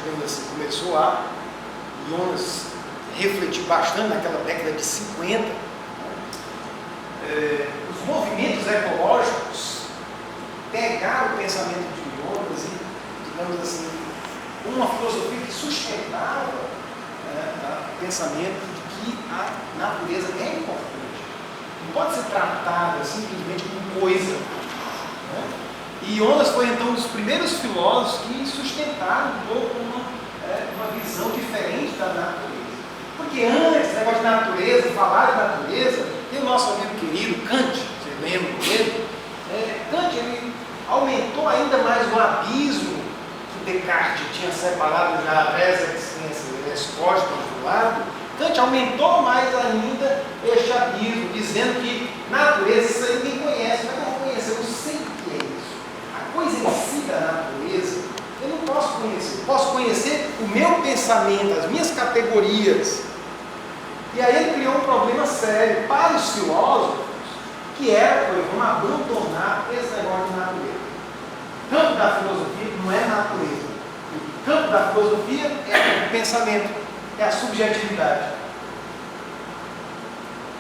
digamos assim, começou a Jonas refletir bastante naquela década de 50. Os movimentos ecológicos pegaram o pensamento de Jonas e, digamos assim, uma filosofia que sustentava o pensamento de que a natureza é importante. Não pode ser tratada simplesmente como coisa. Né? E Jonas foi então um dos primeiros filósofos que sustentaram um pouco uma visão diferente da natureza. Porque antes, negócio de natureza, falar de natureza, tem o nosso amigo querido Kant, você lembra dele? Kant ele aumentou ainda mais o abismo que Descartes tinha separado já a res existência e res cogito do lado. Kant aumentou mais ainda este abismo, dizendo que natureza, isso aí ninguém conhece, mas eu não conheço, eu não sei o que é isso. A coisa em si da natureza, eu não posso conhecer. Posso conhecer o meu pensamento, as minhas categorias. E aí ele criou um problema sério para os filósofos, que era, vamos abandonar esse negócio de natureza. O campo da filosofia não é natureza. O campo da filosofia é o pensamento, é a subjetividade.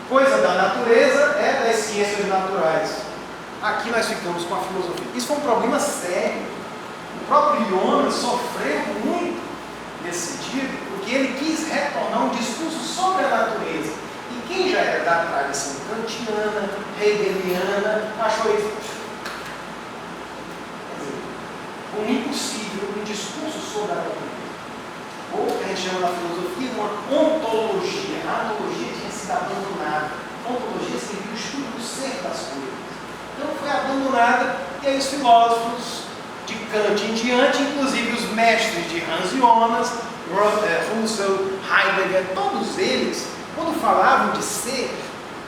Coisa da natureza é das ciências naturais. Aqui nós ficamos com a filosofia. Isso foi um problema sério. O próprio Jonas sofreu muito nesse sentido, porque ele quis retornar um discurso sobre a natureza. E quem já era da tradição kantiana, hegeliana, achou isso como impossível, um discurso sobre a natureza. Ou que a gente chama na filosofia uma ontologia. A ontologia tinha sido abandonada. A ontologia seria o estudo do ser das coisas. Então foi abandonada, e aí os filósofos de Kant em diante, inclusive os mestres de Hans Jonas, Husserl, Heidegger, todos eles, quando falavam de ser,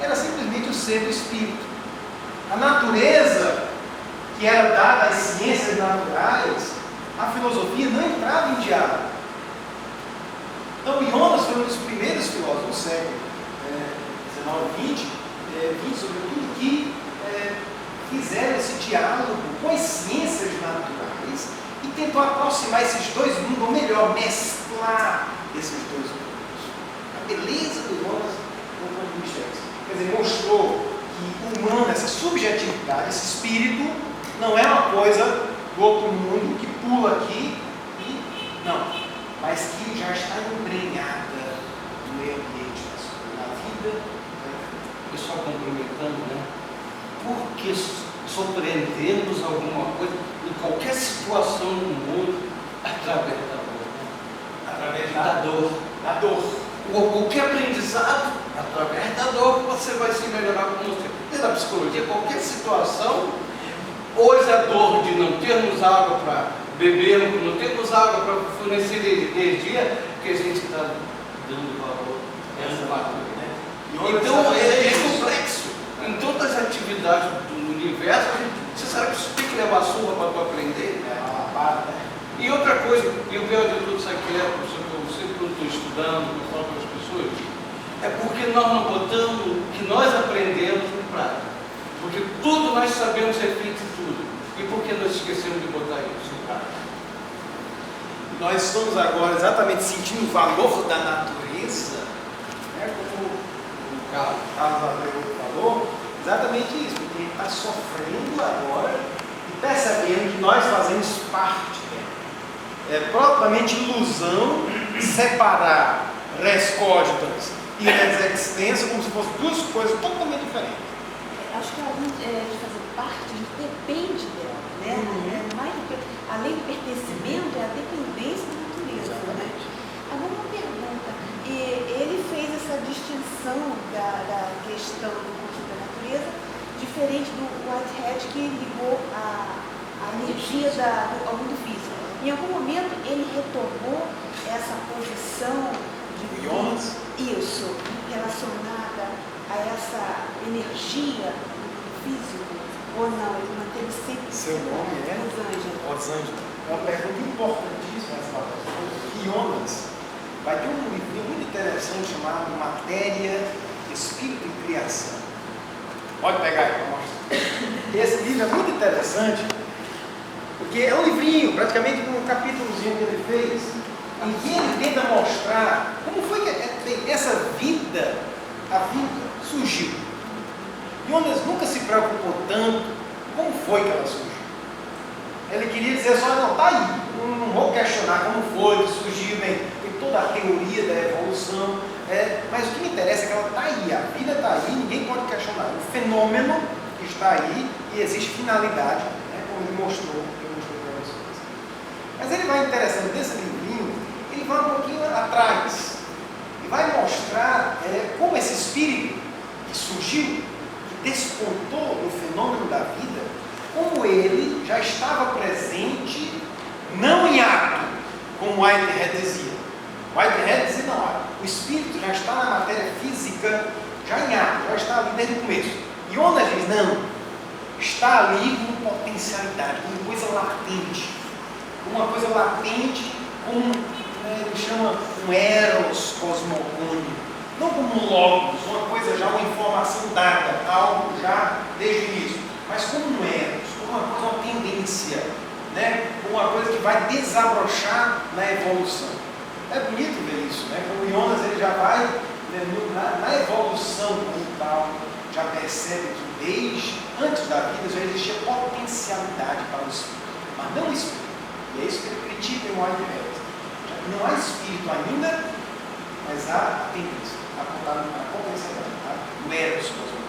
era simplesmente o ser do espírito. A natureza, que era dada às ciências naturais, a filosofia não entrava em diálogo. Então Jonas foi um dos primeiros filósofos do século XIX, XX, sobretudo, que fizeram esse diálogo com as ciências naturais e tentou aproximar esses dois mundos, ou melhor, mesclar esses dois mundos. A beleza do Jonas no ponto de vista esse. Quer dizer, mostrou que o humano, essa subjetividade, esse espírito, não é uma coisa do outro mundo que pula aqui e não, mas que já está embrenhada no meio ambiente, na vida. Só complementando, né? Porque surpreendemos alguma coisa em qualquer situação no mundo através da dor. Através Da dor. Da dor. Ou qualquer aprendizado, através da dor, você vai se melhorar como você. Desde a psicologia, qualquer situação, hoje a dor de não termos água para beber, não termos água para fornecer energia, que a gente está dando valor a essa barulho, né? Então é complexo. Em todas as atividades do universo, você sabe que você tem que levar surra para tu aprender. E outra coisa, e o pior de tudo isso aqui é, eu sempre estou estudando, eu falo para as pessoas, é porque nós não botamos o que nós aprendemos no prática. Porque tudo nós sabemos é feito tudo. E por que nós esquecemos de botar isso em prática? Nós estamos agora exatamente sentindo o valor da natureza, né, como o Carlos Abreu falou, exatamente isso, porque a gente está sofrendo agora e percebendo que nós fazemos parte dela. É propriamente ilusão separar res cogitas e res existência como se fossem duas coisas totalmente diferentes. Acho que de fazer parte, a gente depende dela, né? Mais do que, além do pertencimento, é a dependência da natureza. Né? Agora uma pergunta, ele fez essa distinção da questão do conjunto da natureza, diferente do Whitehead, que ligou a energia ao mundo físico. Em algum momento ele retomou essa posição de Jonas? Isso, relacionada a essa energia do mundo físico, ou não? Ele manteve sempre. Seu nome é? Rosângela. É uma pergunta importantíssima essa palavra. Jonas vai ter um livro muito interessante chamado Matéria, Espírito e Criação. Pode pegar aí para mostrar. Esse livro é muito interessante, porque é um livrinho, praticamente um capítulozinho que ele fez, em que ele tenta mostrar como foi que essa vida, a vida, surgiu. Jonas nunca se preocupou tanto como foi que ela surgiu. Ele queria dizer só, não, está aí, não vou questionar como foi que surgiu, tem toda a teoria da evolução, mas o que me interessa é que ela está aí, a vida está aí, ninguém pode questionar. O fenômeno que está aí e existe finalidade, como ele mostrou para vocês. Mas ele vai interessante desse livrinho, ele vai um pouquinho atrás e vai mostrar como esse espírito que surgiu, que despontou no fenômeno da vida, como ele já estava presente, não em ato, como Whitehead dizia. Whitehead dizia, não, o espírito já está na matéria física, já em ato, já está ali desde o começo. E Jonas diz, não, está ali com potencialidade, com coisa latente, como ele chama um eros cosmogônico, não como um logos, uma coisa já, uma informação dada, algo já desde o início, mas como um eros, como uma tendência, uma coisa que vai desabrochar na evolução. É bonito ver isso, como Jonas ele já vai, na evolução como tal, já percebe que desde antes da vida já existia potencialidade para o espírito, mas não o espírito. E é isso que ele critica em Whitehead. Não há espírito ainda, mas há a tendência, a potencialidade, o eros cosmogônico.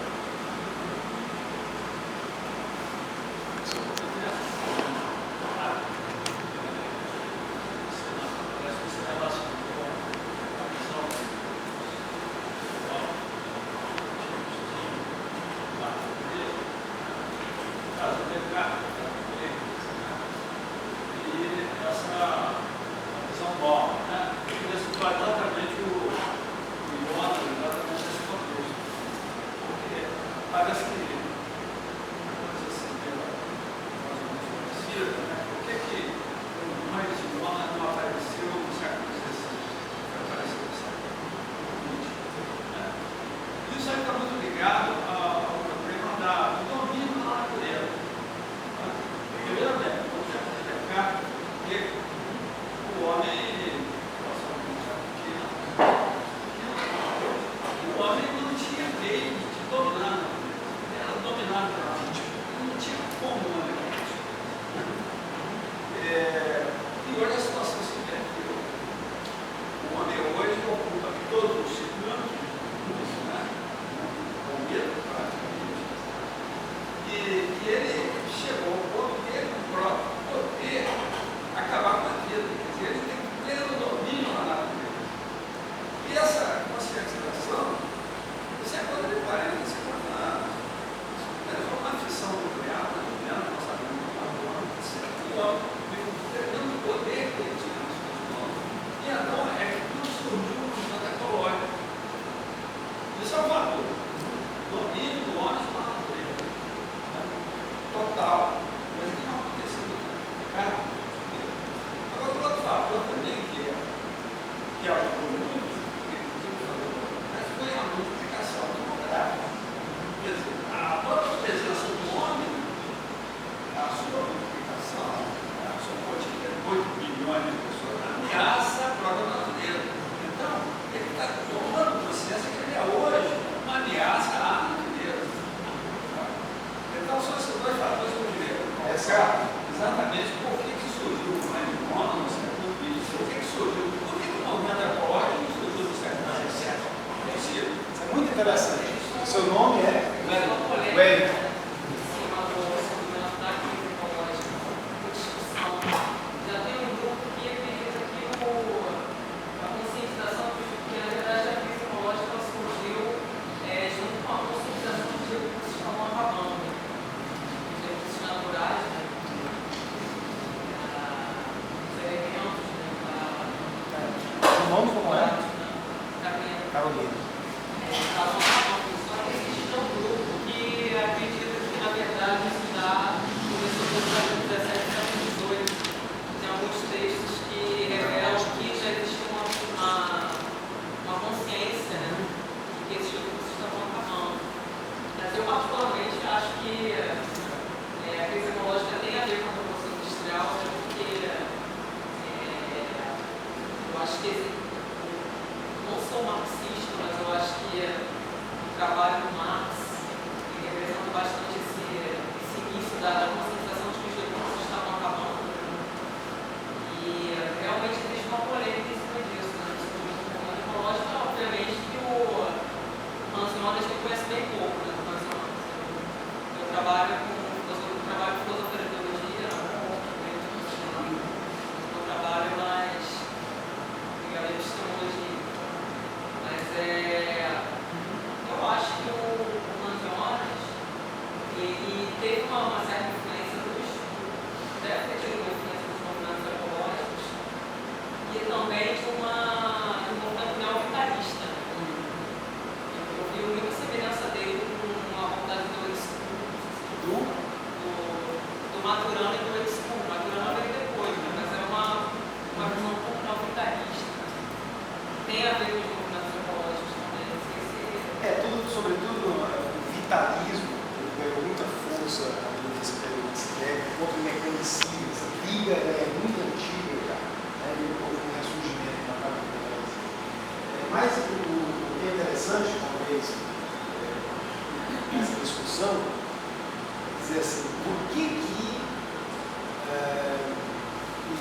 a sou marxista, mas eu acho que o trabalho do Marx ele representa bastante esse início da conscientização de que os recursos estavam acabando. E realmente existe uma polêmica em cima disso, né? O ecológico, obviamente, que o Hans Jonas me conhece bem pouco, né? Eu trabalho com filosofia da teologia, eu trabalho mais ligado à epistemologia. Mas eu acho que o Hans Jonas ele teve uma certa influência deve ter tido uma influência dos movimentos ecológicos e também de um movimento neovitalista. Eu vi muita semelhança dele com a vontade do Maturana e do Expur. Maturana veio depois, né? Mas é uma visão um pouco neovitalista. Tem a ver com os movimentos ecológicos também. Sobretudo, o vitalismo ganhou muita força nesse período contra o mecanicismo. Essa briga é muito antiga já, né? Houve um ressurgimento na capital. Mas o que é interessante, talvez, nessa discussão, é dizer assim, por que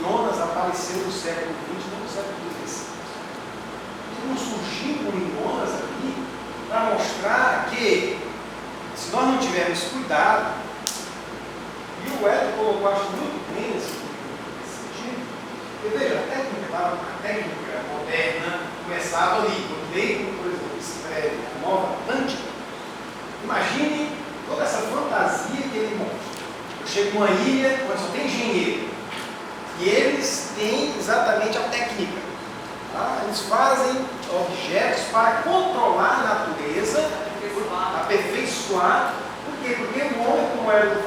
Jonas apareceu no século XX e não no século XVI? Não surgiu um Jonas aqui para mostrar que, se nós não tivermos cuidado, e o Hélio colocou, acho muito bem nesse sentido, porque veja, a técnica moderna começava ali, quando veio, por exemplo, escreve a Nova Atlântica. Imagine toda essa fantasia que ele mostra. Eu chego numa ilha onde só tem engenheiro, e eles têm exatamente a técnica. Tá? Eles fazem objetos para controlar a natureza, aperfeiçoar. Por quê? Porque o homem, como era do